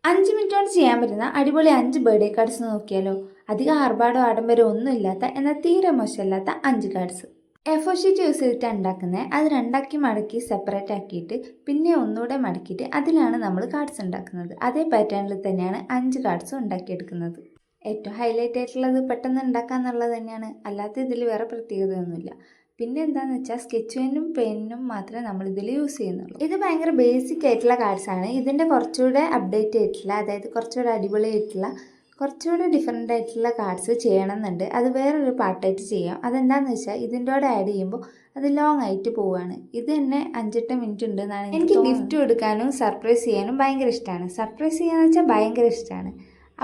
5 minute കൊണ്ട് ചെയ്യാൻ പറ്റുന്ന അടിപൊളി 5 ബർത്ത്ഡേ കാർഡ്സ് നോക്കിയാലോ. അധികം ആർഭാടോ ആഡംബരം ഒന്നും ഇല്ലാത്ത എന്നാൽ തീരെ മോശമില്ലാത്ത 5 കാർഡ്സ്. എ4 ഷീറ്റ് യൂസ് ചെയ്തിട്ടാണ് ഉണ്ടാക്കുന്നത്. അത് രണ്ടാക്കി മടക്കി സെപ്പറേറ്റ് ആക്കിയിട്ട് പിന്നെ ഒന്നുകൂടെ മടക്കിയിട്ട് അതിലാണ് നമ്മൾ കാർഡ്സ് ഉണ്ടാക്കുന്നത്. അതേ പാറ്റേണിൽ തന്നെയാണ് 5 കാർഡ്സും ഉണ്ടാക്കിയെടുക്കുന്നത്. ഏറ്റവും ഹൈലൈറ്റ് ആയിട്ടുള്ളത് പെട്ടെന്ന് ഉണ്ടാക്കാന്നുള്ളത് തന്നെയാണ്, അല്ലാത്ത ഇതിൽ വേറെ പ്രത്യേകതയൊന്നുമില്ല. പിന്നെ എന്താണെന്ന് വെച്ചാൽ സ്കെച്ച് പെന്നും പെന്നും മാത്രമേ നമ്മൾ ഇതിൽ യൂസ് ചെയ്യുന്നുള്ളൂ. ഇത് ഭയങ്കര ബേസിക് ആയിട്ടുള്ള കാർഡ്സാണ്. ഇതിൻ്റെ കുറച്ചുകൂടെ അപ്ഡേറ്റ് ആയിട്ടുള്ള, അതായത് കുറച്ചുകൂടെ അടിപൊളിയായിട്ടുള്ള, കുറച്ചുകൂടെ ഡിഫറെൻ്റ് ആയിട്ടുള്ള കാർഡ്സ് ചെയ്യണമെന്നുണ്ട്. അത് വേറൊരു പാർട്ടായിട്ട് ചെയ്യാം. അതെന്താണെന്ന് വെച്ചാൽ ഇതിൻ്റെ കൂടെ ആഡ് ചെയ്യുമ്പോൾ അത് ലോങ് ആയിട്ട് പോവുകയാണ്. ഇത് തന്നെ 5-8 മിനിറ്റ് ഉണ്ട് എന്നാണ് എനിക്ക് ഗിഫ്റ്റ് കൊടുക്കാനും സർപ്രൈസ് ചെയ്യാനും ഭയങ്കര ഇഷ്ടമാണ്. സർപ്രൈസ് ചെയ്യാന്ന് വെച്ചാൽ ഭയങ്കര ഇഷ്ടമാണ്.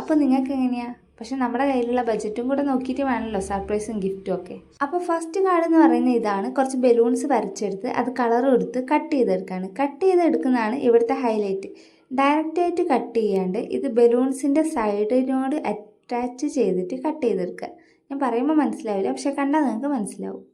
അപ്പോൾ നിങ്ങൾക്ക് എങ്ങനെയാണ്? പക്ഷെ നമ്മുടെ കയ്യിലുള്ള ബഡ്ജറ്റും കൂടെ നോക്കിയിട്ട് വേണമല്ലോ സർപ്രൈസും ഗിഫ്റ്റും ഒക്കെ. അപ്പോൾ ഫസ്റ്റ് കാർഡ് എന്ന് പറയുന്നത് ഇതാണ്. കുറച്ച് ബലൂൺസ് വരച്ചെടുത്ത് അത് കളർ കൊടുത്ത് കട്ട് ചെയ്തെടുക്കുകയാണ്. കട്ട് ചെയ്തെടുക്കുന്നതാണ് ഇവിടുത്തെ ഹൈലൈറ്റ്. ഡയറക്റ്റായിട്ട് കട്ട് ചെയ്യാണ്ട് ഇത് ബലൂൺസിൻ്റെ സൈഡിനോട് അറ്റാച്ച് ചെയ്തിട്ട് കട്ട് ചെയ്തെടുക്കുക. ഞാൻ പറയുമ്പോൾ മനസ്സിലാവില്ല, പക്ഷെ കണ്ടാൽ നിങ്ങൾക്ക് മനസ്സിലാവും.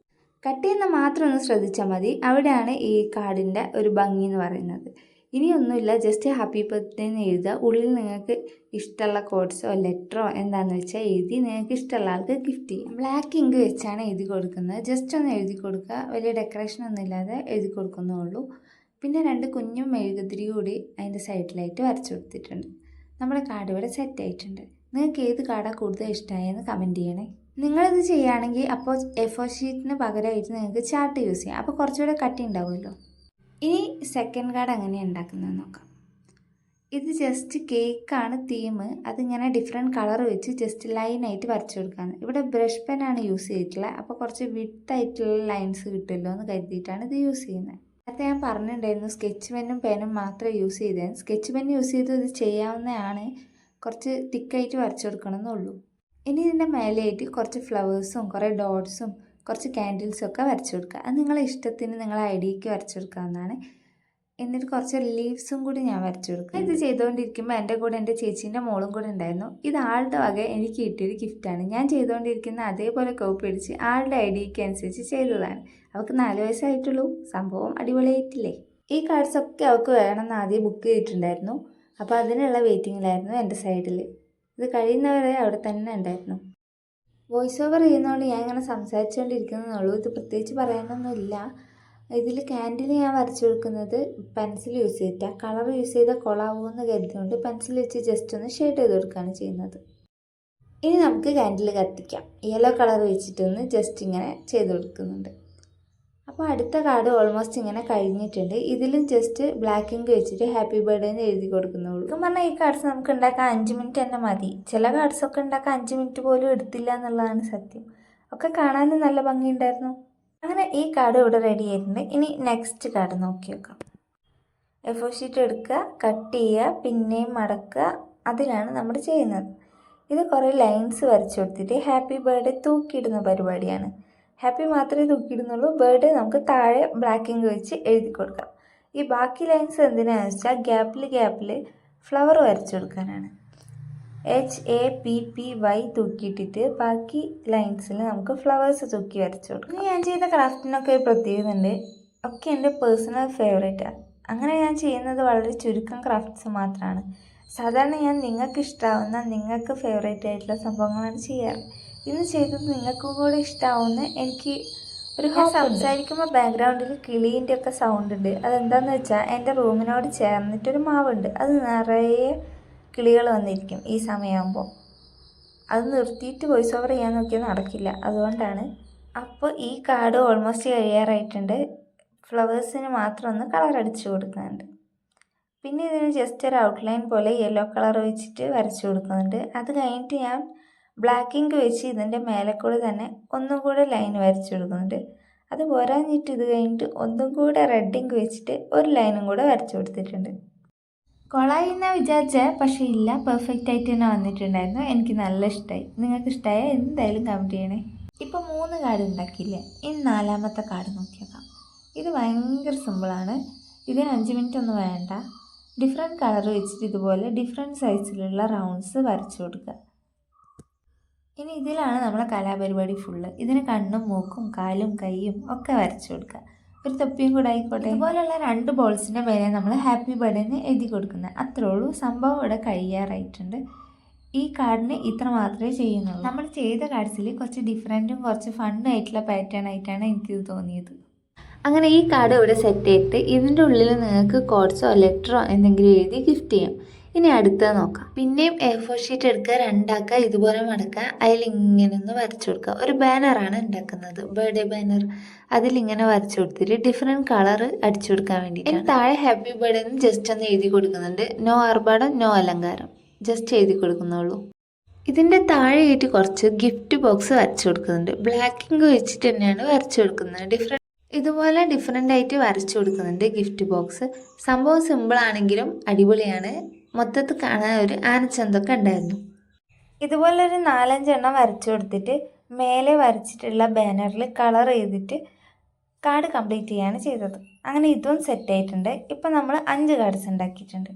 കട്ട് ചെയ്യുന്ന മാത്രം ഒന്ന് ശ്രദ്ധിച്ചാൽ മതി. അവിടെയാണ് ഈ കാർഡിൻ്റെ ഒരു ഭംഗി എന്ന് പറയുന്നത്. ഇനിയൊന്നുമില്ല, ജസ്റ്റ് ഹാപ്പി ബർത്ത്ഡേ എന്ന് എഴുതുക. ഉള്ളിൽ നിങ്ങൾക്ക് ഇഷ്ടമുള്ള കോഡ്സോ ലെറ്ററോ എന്താണെന്ന് വെച്ചാൽ എഴുതി നിങ്ങൾക്ക് ഇഷ്ടമുള്ള ആൾക്ക് ഗിഫ്റ്റ് ചെയ്യാം. ബ്ലാക്ക് ഇങ്ക് വെച്ചാണ് എഴുതി കൊടുക്കുന്നത്. ജസ്റ്റ് ഒന്ന് എഴുതി കൊടുക്കുക, വലിയ ഡെക്കറേഷൻ ഒന്നും ഇല്ലാതെ എഴുതി കൊടുക്കുന്നേ ഉള്ളൂ. പിന്നെ 2 കുഞ്ഞും മെഴുകുതിരി കൂടി അതിൻ്റെ സൈഡിലായിട്ട് വരച്ചു കൊടുത്തിട്ടുണ്ട്. നമ്മുടെ കാർഡ് ഇവിടെ സെറ്റ് ആയിട്ടുണ്ട്. നിങ്ങൾക്ക് ഏത് കാർഡാണ് കൂടുതൽ ഇഷ്ടമായെന്ന് കമൻറ്റ് ചെയ്യണേ. നിങ്ങളിത് ചെയ്യുകയാണെങ്കിൽ അപ്പോൾ A4 ഷീറ്റിന് പകരമായിട്ട് നിങ്ങൾക്ക് ചാർട്ട് യൂസ് ചെയ്യാം. അപ്പോൾ കുറച്ചുകൂടെ കട്ടി ഉണ്ടാവുമല്ലോ. ഇനി സെക്കൻഡ് കാർഡ് എങ്ങനെയാണ് ഉണ്ടാക്കുന്നത് നോക്കാം. ഇത് ജസ്റ്റ് കേക്കാണ് തീം. അതിങ്ങനെ ഡിഫറെൻറ്റ് കളർ വെച്ച് ജസ്റ്റ് ലൈനായിട്ട് വരച്ചു കൊടുക്കാന്ന്. ഇവിടെ ബ്രഷ് പെന്നാണ് യൂസ് ചെയ്തിട്ടുള്ളത്. അപ്പോൾ കുറച്ച് വിട്ടായിട്ടുള്ള ലൈൻസ് കിട്ടുമല്ലോ എന്ന് കരുതിയിട്ടാണ് ഇത് യൂസ് ചെയ്യുന്നത്. നേരത്തെ ഞാൻ പറഞ്ഞിട്ടുണ്ടായിരുന്നു സ്കെച്ച് പെന്നും പെനും മാത്രമേ യൂസ് ചെയ്തത്. സ്കെച്ച് പെൻ യൂസ് ചെയ്ത് ഇത് ചെയ്യാവുന്നതാണ്, കുറച്ച് തിക്കായിട്ട് വരച്ചു കൊടുക്കണമെന്നുള്ളൂ. ഇനി ഇതിൻ്റെ മേലെയായിട്ട് കുറച്ച് ഫ്ലവേഴ്സും കുറേ ഡോട്ട്സും കുറച്ച് ക്യാൻഡിൽസും ഒക്കെ വരച്ചു കൊടുക്കുക. അത് നിങ്ങളെ ഇഷ്ടത്തിന് നിങ്ങളെ ഐഡിയയ്ക്ക് വരച്ചു കൊടുക്കാവുന്നതാണ്. എന്നിട്ട് കുറച്ച് ലീവ്സും കൂടി ഞാൻ വരച്ചു കൊടുക്കുക. ഇത് ചെയ്തുകൊണ്ടിരിക്കുമ്പോൾ എൻ്റെ കൂടെ എൻ്റെ ചേച്ചീൻ്റെ മോളും കൂടെ ഉണ്ടായിരുന്നു. ഇത് ആളുടെ വക എനിക്ക് കിട്ടിയൊരു ഗിഫ്റ്റാണ്. ഞാൻ ചെയ്തുകൊണ്ടിരിക്കുന്ന അതേപോലെ കോപ്പി അടിച്ച് ആളുടെ ഐഡിയയ്ക്ക് അനുസരിച്ച് ചെയ്തതാണ്. അവൾക്ക് 4 വയസ്സായിട്ടുള്ളൂ. സംഭവം അടിപൊളിയായിട്ടില്ലേ? ഈ കാർഡ്സൊക്കെ അവൾക്ക് വേണമെന്ന് ആദ്യം ബുക്ക് ചെയ്തിട്ടുണ്ടായിരുന്നു. അപ്പോൾ അതിനുള്ള വെയിറ്റിങ്ങിലായിരുന്നു എൻ്റെ സൈഡിൽ. ഇത് കഴിയുന്നവരെ അവിടെ തന്നെ ഉണ്ടായിരുന്നു. വോയിസ് ഓവർ ചെയ്യുന്നതുകൊണ്ട് ഞാൻ ഇങ്ങനെ സംസാരിച്ചുകൊണ്ടിരിക്കുന്നതെന്നുള്ളൂ. ഇത് പ്രത്യേകിച്ച് പറയാനൊന്നുമില്ല. ഇതിൽ ക്യാൻഡിൽ ഞാൻ വരച്ചു കൊടുക്കുന്നത് പെൻസിൽ യൂസ് ചെയ്തിട്ടാണ്. കളർ യൂസ് ചെയ്താൽ കൊളാവുമെന്ന് കരുതുകൊണ്ട് പെൻസിൽ വെച്ച് ജസ്റ്റ് ഒന്ന് ഷെയ്ഡ് ചെയ്ത് കൊടുക്കുകയാണ് ചെയ്യുന്നത്. ഇനി നമുക്ക് ക്യാൻഡിൽ കത്തിക്കാം. യെല്ലോ കളർ വെച്ചിട്ടൊന്ന് ജസ്റ്റ് ഇങ്ങനെ ചെയ്ത് കൊടുക്കുന്നുണ്ട്. അപ്പോൾ അടുത്ത കാർഡ് ഓൾമോസ്റ്റ് ഇങ്ങനെ കഴിഞ്ഞിട്ടുണ്ട്. ഇതിലും ജസ്റ്റ് ബ്ലാക്ക് ഇങ്ക് വെച്ചിട്ട് ഹാപ്പി ബർത്ത്ഡേ എന്ന് എഴുതി കൊടുക്കുന്നുള്ളൂ. എന്ന് പറഞ്ഞാൽ ഈ കാർഡ്സ് നമുക്ക് ഉണ്ടാക്കാൻ 5 മിനിറ്റ് തന്നെ മതി. ചില കാർഡ്സൊക്കെ ഉണ്ടാക്കാൻ 5 മിനിറ്റ് പോലും എടുത്തില്ല എന്നുള്ളതാണ് സത്യം. ഒക്കെ കാണാനും നല്ല ഭംഗിയുണ്ടായിരുന്നു. അങ്ങനെ ഈ കാർഡ് ഇവിടെ റെഡി ആയിട്ടുണ്ട്. ഇനി നെക്സ്റ്റ് കാർഡ് നോക്കി നോക്കാം. A4 ഷീറ്റ് എടുക്കുക, കട്ട് ചെയ്യുക, പിന്നെയും മടക്കുക. അതിലാണ് നമ്മൾ ചെയ്യുന്നത്. ഇത് കുറേ ലൈൻസ് വരച്ചു കൊടുത്തിട്ട് ഹാപ്പി ബർത്ത്ഡേ തൂക്കിയിടുന്ന പരിപാടിയാണ്. ഹാപ്പി മാത്രമേ തൂക്കിയിടുന്നുള്ളൂ. ബർത്ത്ഡേ നമുക്ക് താഴെ ബ്ലാക്ക് ഇങ്ക് വെച്ച് എഴുതി കൊടുക്കാം. ഈ ബാക്കി ലൈൻസ് എന്തിനാണെന്ന് വെച്ചാൽ ഗ്യാപ്പിൽ ഫ്ലവർ വരച്ചു കൊടുക്കാനാണ്. HAPPY തൂക്കിയിട്ടിട്ട് ബാക്കി ലൈൻസിൽ നമുക്ക് ഫ്ലവേഴ്സ് തൂക്കി വരച്ചു കൊടുക്കാം. ഞാൻ ചെയ്ത ക്രാഫ്റ്റിനൊക്കെ ഒരു പ്രത്യേകത ഉണ്ട്. ഒക്കെ എൻ്റെ പേഴ്സണൽ ഫേവറേറ്റാണ്. അങ്ങനെ ഞാൻ ചെയ്യുന്നത് വളരെ ചുരുക്കം ക്രാഫ്റ്റ്സ് മാത്രമാണ്. സാധാരണ ഞാൻ നിങ്ങൾക്ക് ഇഷ്ടമാവുന്ന, നിങ്ങൾക്ക് ഫേവറേറ്റ് ആയിട്ടുള്ള സംഭവങ്ങളാണ് ചെയ്യാറ്. ഇത് ചെയ്തത് നിങ്ങൾക്കും കൂടെ ഇഷ്ടമാവുമെന്ന് എനിക്ക് ഒരു സംസാരിക്കുമ്പോൾ ബാക്ക്ഗ്രൗണ്ടിൽ കിളീൻ്റെ ഒക്കെ സൗണ്ട് ഉണ്ട്. അതെന്താണെന്ന് വെച്ചാൽ എൻ്റെ റൂമിനോട് ചേർന്നിട്ടൊരു മാവുണ്ട്. അത് നിറയെ കിളികൾ വന്നിരിക്കും ഈ സമയമാകുമ്പോൾ. അത് നിർത്തിയിട്ട് വോയിസ് ഓവർ ചെയ്യാൻ നോക്കിയാൽ നടക്കില്ല, അതുകൊണ്ടാണ്. അപ്പോൾ ഈ കാർഡ് ഓൾമോസ്റ്റ് കഴിയാറായിട്ടുണ്ട്. ഫ്ലവേഴ്സിന് മാത്രം ഒന്ന് കളർ അടിച്ചു കൊടുക്കുന്നുണ്ട്. പിന്നെ ഇതിന് ജസ്റ്റ് ഒരു ഔട്ട്ലൈൻ പോലെ യെല്ലോ കളർ വെച്ചിട്ട് വരച്ചു കൊടുക്കുന്നുണ്ട്. അത് കഴിഞ്ഞിട്ട് ഞാൻ ബ്ലാക്ക് ഇങ്ക് വെച്ച് ഇതിൻ്റെ മേലെ കൂടെ തന്നെ ഒന്നും കൂടെ ലൈൻ വരച്ചു കൊടുക്കുന്നുണ്ട്. അത് പോരാഞ്ഞിട്ട് ഇത് കഴിഞ്ഞിട്ട് ഒന്നും കൂടെ റെഡ് ഇങ്ക് വെച്ചിട്ട് ഒരു ലൈനും കൂടെ വരച്ചു കൊടുത്തിട്ടുണ്ട്. കൊളായി എന്നാണ് വിചാരിച്ചത്, പക്ഷേ ഇല്ല, പെർഫെക്റ്റ് ആയിട്ട് തന്നെ വന്നിട്ടുണ്ടായിരുന്നു. എനിക്ക് നല്ല ഇഷ്ടമായി. നിങ്ങൾക്ക് ഇഷ്ടമായ എന്തായാലും കമൻറ്റ് ചെയ്യണേ. ഇപ്പോൾ 3 കാർഡ് ഉണ്ടാക്കിയില്ലേ, ഇനി 4ാമത്തെ കാർഡ് നോക്കിയേക്കാം. ഇത് ഭയങ്കര സിമ്പിളാണ്. ഇതിന് 5 മിനിറ്റ് ഒന്നും വേണ്ട. ഡിഫറെൻറ്റ് കളർ വെച്ചിട്ട് ഇതുപോലെ ഡിഫറെൻറ്റ് സൈസിലുള്ള റൗണ്ട്സ് വരച്ചു കൊടുക്കുക. ഇനി ഇതിലാണ് നമ്മളെ കലാപരിപാടി ഫുള്ള്. ഇതിന് കണ്ണും മൂക്കും കാലും കൈയും ഒക്കെ വരച്ചു കൊടുക്കുക. ഒരു തൊപ്പിയും കൂടെ ആയിക്കോട്ടെ. ഇതുപോലുള്ള 2 ബോൾസിൻ്റെ മേലെ നമ്മൾ ഹാപ്പി ബർത്ത്ഡേ എന്ന് എഴുതി കൊടുക്കുന്നത്. അത്രേ ഉള്ളൂ. സംഭവം ഇവിടെ കഴിയാറായിട്ടുണ്ട്. ഈ കാർഡിന് ഇത്ര മാത്രമേ ചെയ്യുന്നുള്ളൂ. നമ്മൾ ചെയ്ത കാർഡ്സിൽ കുറച്ച് ഡിഫറൻറ്റും കുറച്ച് ഫണ്ണും ആയിട്ടുള്ള പാറ്റേൺ ആയിട്ടാണ് എനിക്കിത് തോന്നിയത്. അങ്ങനെ ഈ കാർഡ് ഇവിടെ സെറ്റ് ചെയ്തിട്ട് ഇതിൻ്റെ ഉള്ളിൽ നിങ്ങൾക്ക് കോഡ്സോ ലെറ്ററോ എന്തെങ്കിലും എഴുതി ഗിഫ്റ്റ് ചെയ്യാം. ഇനി അടുത്തത് നോക്കാം. പിന്നെയും A4 ഷീറ്റ് എടുക്കുക, 2 ആക്കുക, ഇതുപോലെ മടക്കുക, അതിലിങ്ങനെ ഒന്ന് വരച്ചു കൊടുക്കുക. ഒരു ബാനറാണ് ഉണ്ടാക്കുന്നത്, ബർത്ത്ഡേ ബാനർ. അതിലിങ്ങനെ വരച്ചു കൊടുത്തിട്ട് ഡിഫറെൻറ്റ് കളർ അടിച്ചു കൊടുക്കാൻ വേണ്ടിയിട്ട് താഴെ ഹാപ്പി ബർത്ത്ഡേ എന്ന് ജസ്റ്റ് ഒന്ന് എഴുതി കൊടുക്കുന്നുണ്ട്. നോ ആർഭാടം, നോ അലങ്കാരം, ജസ്റ്റ് എഴുതി കൊടുക്കുന്നുള്ളൂ. ഇതിൻ്റെ താഴെയായിട്ട് കുറച്ച് ഗിഫ്റ്റ് ബോക്സ് വരച്ചു കൊടുക്കുന്നുണ്ട്. ബ്ലാക്ക് ഇങ്ക് വെച്ചിട്ട് തന്നെയാണ് വരച്ചു കൊടുക്കുന്നത്. ഇതുപോലെ ഡിഫറെൻ്റ് ആയിട്ട് വരച്ചു കൊടുക്കുന്നുണ്ട് ഗിഫ്റ്റ് ബോക്സ്. സംഭവം സിമ്പിളാണെങ്കിലും അടിപൊളിയാണ്. മൊത്തത്തിൽ കാണാൻ ഒരു ആനച്ചന്തൊക്കെ ഉണ്ടായിരുന്നു. ഇതുപോലൊരു 4-5 എണ്ണം വരച്ചു കൊടുത്തിട്ട് മേലെ വരച്ചിട്ടുള്ള ബാനറിൽ കളർ ചെയ്തിട്ട് കാർഡ് കംപ്ലീറ്റ് ചെയ്യാണ് ചെയ്തത്. അങ്ങനെ ഇതും സെറ്റായിട്ടുണ്ട്. ഇപ്പം നമ്മൾ 5 കാർഡ്സ് ഉണ്ടാക്കിയിട്ടുണ്ട്.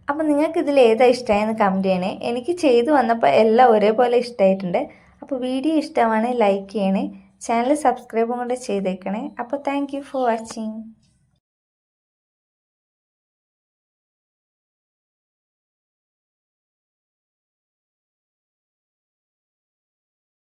അപ്പോൾ നിങ്ങൾക്ക് ഇതിൽ ഏതാ ഇഷ്ടമായെന്ന് കമൻറ്റ് ചെയ്യണേ. എനിക്ക് ചെയ്തു വന്നപ്പോൾ എല്ലാം ഒരേപോലെ ഇഷ്ടമായിട്ടുണ്ട്. അപ്പോൾ വീഡിയോ ഇഷ്ടമാണ് ലൈക്ക് ചെയ്യണേ, ചാനൽ സബ്സ്ക്രൈബും കൂടെ ചെയ്തേക്കണേ. അപ്പോൾ താങ്ക് യു ഫോർ വാച്ചിങ്.